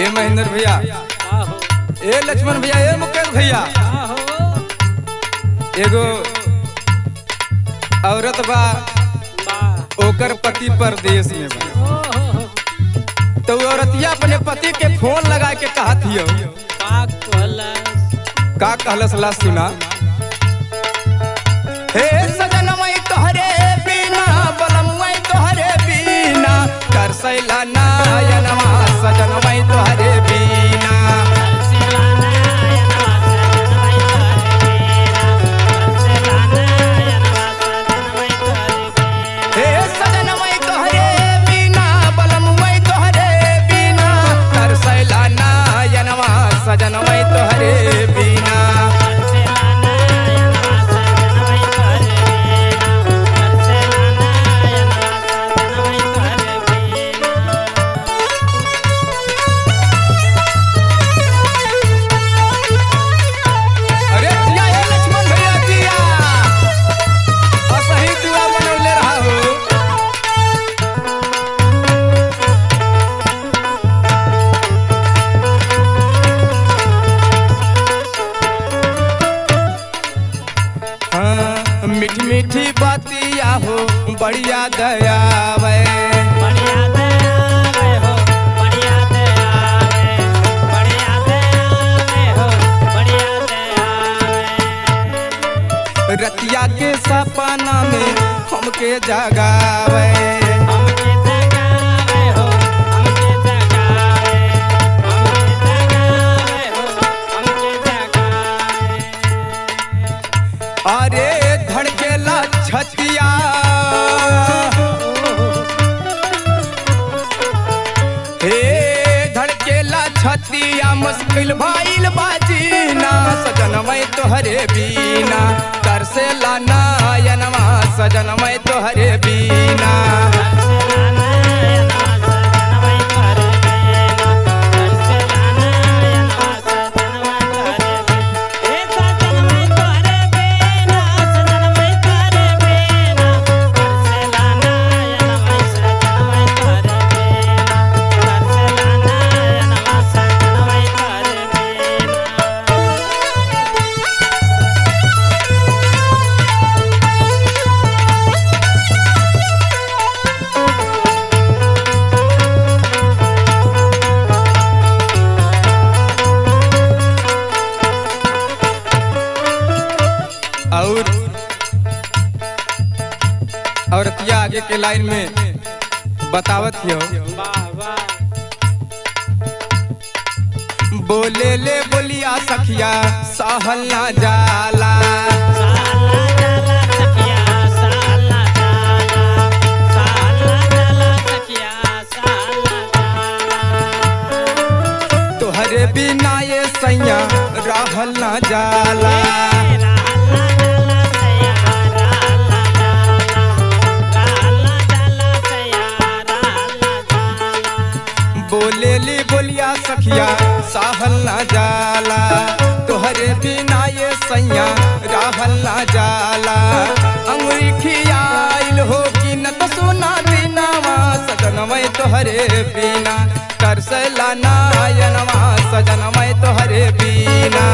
ए महेंद्र भैया, ए लक्ष्मण भैया, ए मुकेश भैया, एगो औरत बा, ओकर पति परदेश में बा, तो औरतिया अपने पति के फोन लगा के कहत हियो, का कहलस ला सुना। हे सजनवा तोहरे बिना बलमवा तोहरे बिना तरसैला नयनवा सजनवा तोहरे बिना। हे सजनवा तोहरे बिना बलमवा तोहरे बिना तरसैला नयनवा सजनवा तोहरे बिना। मीठी मीठी बातिया हो बढ़िया दयावे, बढ़िया दयावे हो, बढ़िया दयावे, बढ़िया दयावे हो, बढ़िया दयावे। रतिया के सपना में हमके जगावे, हमके जगावे हो, हमके जगावे, हमके जगावे हो, हमके जगावे। अरे धड़केला छतिया, हे धड़केला छतिया मुश्किल भइल बाजीना सजनवा तोहरे बिना तरसेला नयनवा सजनवा तोहरे बिना। औरतिया आगे के लाइन में बतावत हियो, बोले ले बोलिया सखिया सहल ना जाला, तोहरे बिना ये सैया रहल ना जाला। बोले ली बोलिया सखिया सहल ना जाला, तोहरे बिना ये सैया रहल ना जाला। अंगुरी खियाइल हो कि न तो सोना दीनावा सजनवा तोहरे बिना तरसैला नयनवा सजनवा तोहरे बिना।